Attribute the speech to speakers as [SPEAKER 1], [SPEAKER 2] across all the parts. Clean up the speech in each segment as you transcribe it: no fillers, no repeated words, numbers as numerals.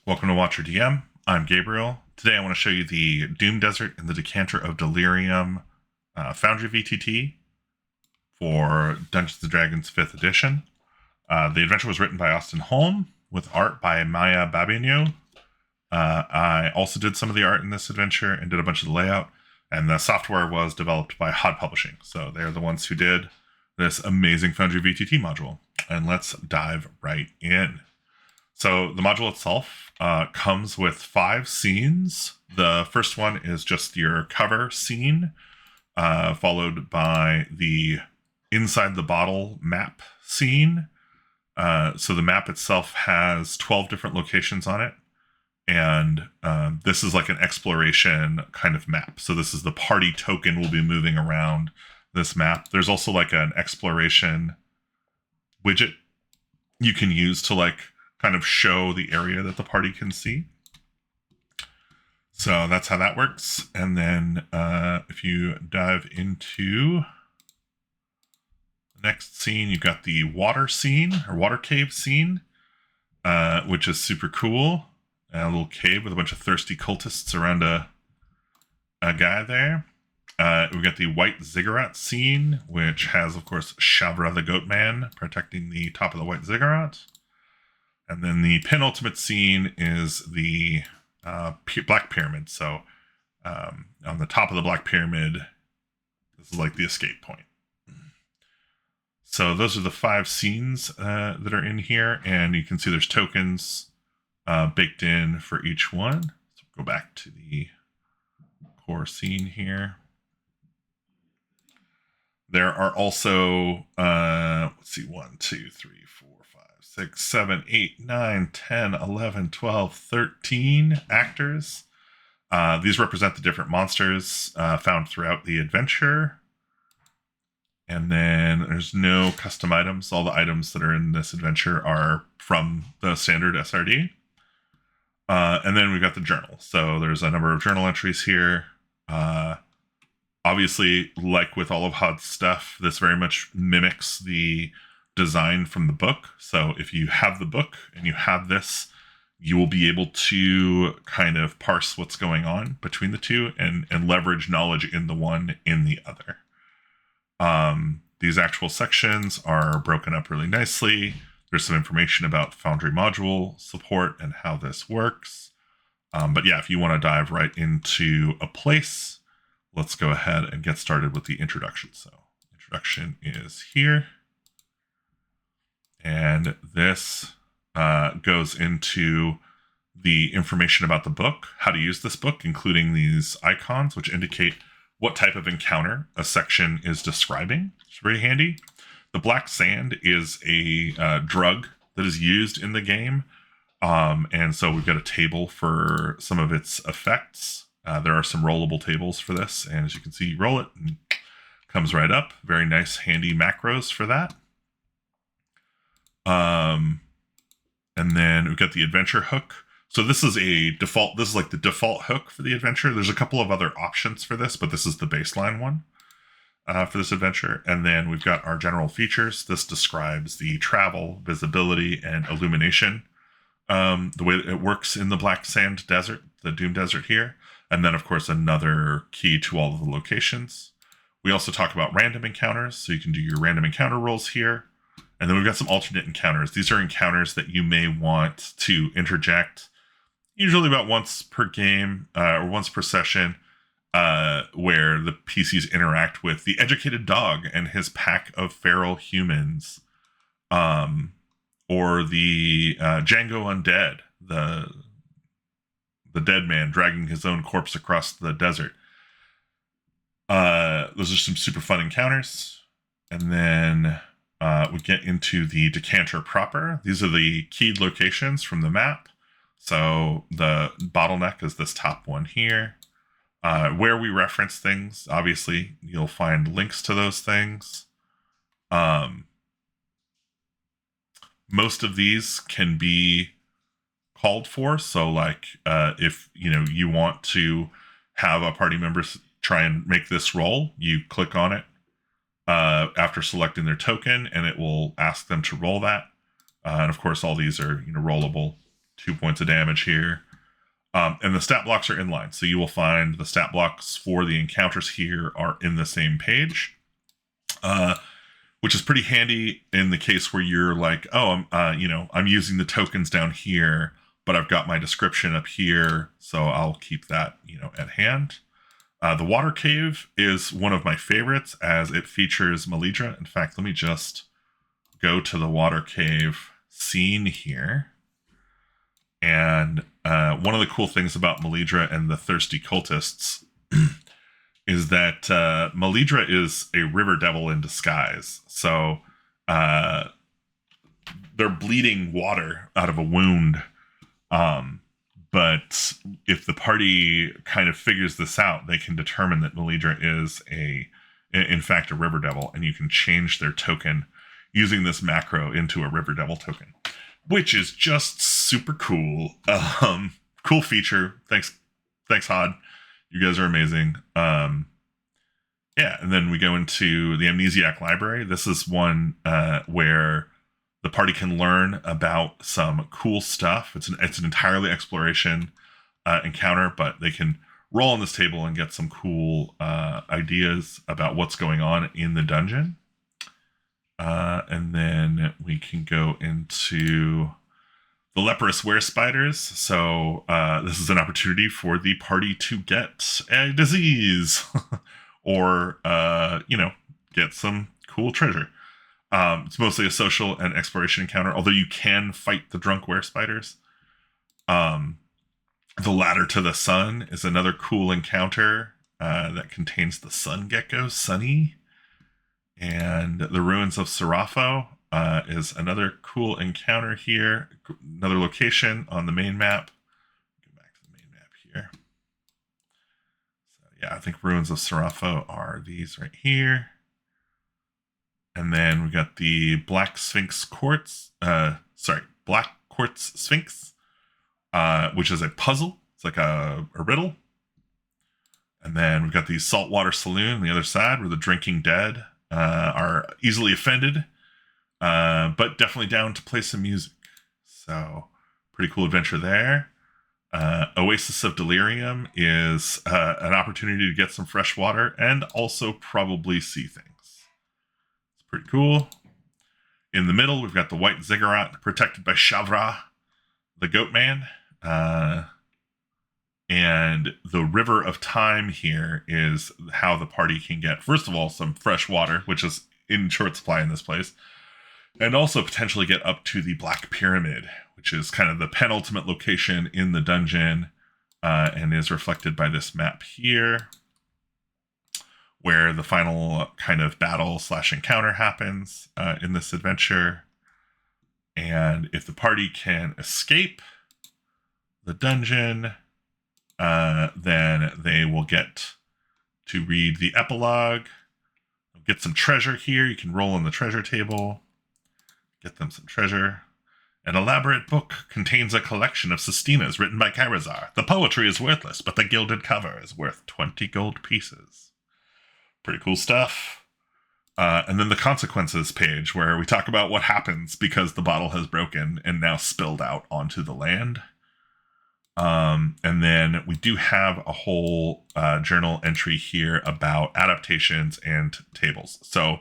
[SPEAKER 1] Welcome to Watcher DM. I'm Gabriel. Today I want to show you the Doom Desert and the Decanter of Delirium Foundry VTT for Dungeons & Dragons 5th edition. The adventure was written by Austin Holm with art by Maya Babino. I also did some of the art in this adventure and did a bunch of the layout, and the software was developed by Hod Publishing. So they're the ones who did this amazing Foundry VTT module. And let's dive right in. So the module itself comes with 5 scenes. The first one is just your cover scene, followed by the inside the bottle map scene. So the map itself has 12 different locations on it. And this is like an exploration kind of map. So this is the party token will be moving around this map. There's also like an exploration widget you can use to like kind of show the area that the party can see. So that's how that works. And then if you dive into the next scene, you've got the water scene or water cave scene, which is super cool. A little cave with a bunch of thirsty cultists around a guy there. We've got the white ziggurat scene, which has, of course, Shavra the Goat Man protecting the top of the white ziggurat. And then the penultimate scene is the Black Pyramid. So on the top of the Black Pyramid, this is like the escape point. So those are the 5 scenes that are in here. And you can see there's tokens baked in for each one. So go back to the core scene here. There are also, let's see, 1, 2, 3, 4, 5, 6, 7, 8, 9, 10, 11, 12, 13 actors. These represent the different monsters found throughout the adventure. And then there's no custom items. All the items that are in this adventure are from the standard SRD. And then we've got the journal. So there's a number of journal entries here. Obviously, like with all of Hod's stuff, this very much mimics the design from the book. So if you have the book and you have this, you will be able to kind of parse what's going on between the two and leverage knowledge in the one in the other. These actual sections are broken up really nicely. There's some information about Foundry module support and how this works. But yeah, if you want to dive right into a place, let's go ahead and get started with the introduction. So introduction is here. And this goes into the information about the book, how to use this book, including these icons, which indicate what type of encounter a section is describing. It's very handy. The black sand is a drug that is used in the game. And so we've got a table for some of its effects. There are some rollable tables for this. And as you can see, you roll it and it comes right up. Very nice, handy macros for that. And then we've got the adventure hook. So this is like the default hook for the adventure. There's a couple of other options for this, but this is the baseline one for this adventure. And then we've got our general features. This describes the travel, visibility, and illumination. The way that it works in the Black Sand Desert, the Doom Desert here. And then, of course, another key to all of the locations. We also talk about random encounters, so you can do your random encounter rolls here. And then we've got some alternate encounters. These are encounters that you may want to interject, usually about once per game or once per session, where the PCs interact with the educated dog and his pack of feral humans, or the Django Undead, the dead man dragging his own corpse across the desert. Those are some super fun encounters. And then we get into the Decanter proper. These are the keyed locations from the map. So the bottleneck is this top one here. Where we reference things, obviously, you'll find links to those things. Most of these can be called for. So like if you want to have a party member try and make this roll, you click on it after selecting their token and it will ask them to roll that. And of course all these are rollable. 2 points of damage here. And the stat blocks are inline, so you will find the stat blocks for the encounters here are in the same page, which is pretty handy in the case where you're like, oh, I'm using the tokens down here, but I've got my description up here, so I'll keep that, at hand. The water cave is one of my favorites as it features Melidra. In fact, let me just go to the water cave scene here. And one of the cool things about Melidra and the Thirsty Cultists is that Melidra is a river devil in disguise. So they're bleeding water out of a wound. But if the party kind of figures this out, they can determine that Melidra is in fact a river devil, and you can change their token using this macro into a river devil token, which is just super cool. Cool feature. Thanks, Hod. You guys are amazing. And then we go into the Amnesiac Library. This is one where the party can learn about some cool stuff. It's an entirely exploration encounter, but they can roll on this table and get some cool ideas about what's going on in the dungeon. And then we can go into the leprous were spiders. So this is an opportunity for the party to get a disease or, get some cool treasure. It's mostly a social and exploration encounter, although you can fight the drunk were spiders. The Ladder to the Sun is another cool encounter that contains the sun gecko, Sunny. And the Ruins of Serapho is another cool encounter here. Another location on the main map. Go back to the main map here. So yeah, I think Ruins of Serapho are these right here. And then we got the Black Quartz Sphinx, which is a puzzle. It's like a riddle. And then we've got the Saltwater Saloon on the other side, where the drinking dead are easily offended, but definitely down to play some music. So pretty cool adventure there. Oasis of Delirium is an opportunity to get some fresh water and also probably see things. Pretty cool. In the middle, we've got the White Ziggurat protected by Shavra, the Goat Man. And the River of Time here is how the party can get, first of all, some fresh water, which is in short supply in this place, and also potentially get up to the Black Pyramid, which is kind of the penultimate location in the dungeon, and is reflected by this map here, where the final kind of battle / encounter happens in this adventure. And if the party can escape the dungeon, then they will get to read the epilogue, get some treasure here. You can roll on the treasure table, get them some treasure. An elaborate book contains a collection of sestinas written by Kairazar. The poetry is worthless, but the gilded cover is worth 20 gold pieces. Pretty cool stuff. And then the consequences page, where we talk about what happens because the bottle has broken and now spilled out onto the land. And then we do have a whole journal entry here about adaptations and tables. So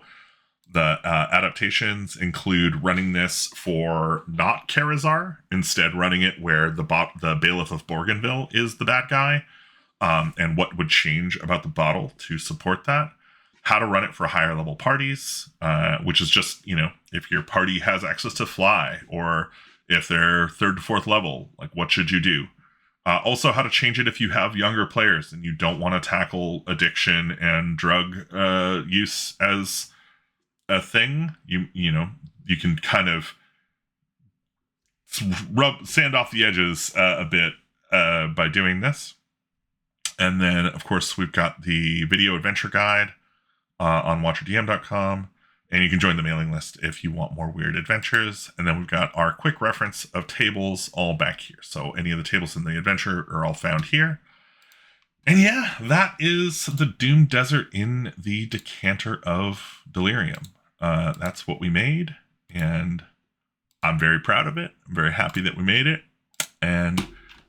[SPEAKER 1] the adaptations include running this for not Kairazar, instead running it where the Bailiff of Bougainville is the bad guy, and what would change about the bottle to support that. How to run it for higher level parties, which is just, if your party has access to fly, or if they're 3rd to 4th level, like what should you do? Also, how to change it if you have younger players and you don't want to tackle addiction and drug use as a thing. You can kind of sand off the edges a bit by doing this. And then, of course, we've got the video adventure guide on watcherdm.com. And you can join the mailing list if you want more weird adventures. And then we've got our quick reference of tables all back here. So any of the tables in the adventure are all found here. And yeah, that is the Doom Desert in the Decanter of Delirium. That's what we made. And I'm very proud of it. I'm very happy that we made it. and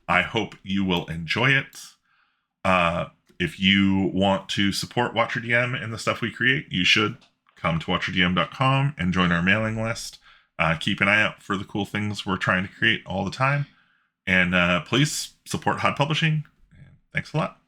[SPEAKER 1] I hope you will enjoy it. If you want to support WatcherDM and the stuff we create, you should come to watcherdm.com and join our mailing list. Keep an eye out for the cool things we're trying to create all the time. And please support Hot Publishing. Thanks a lot.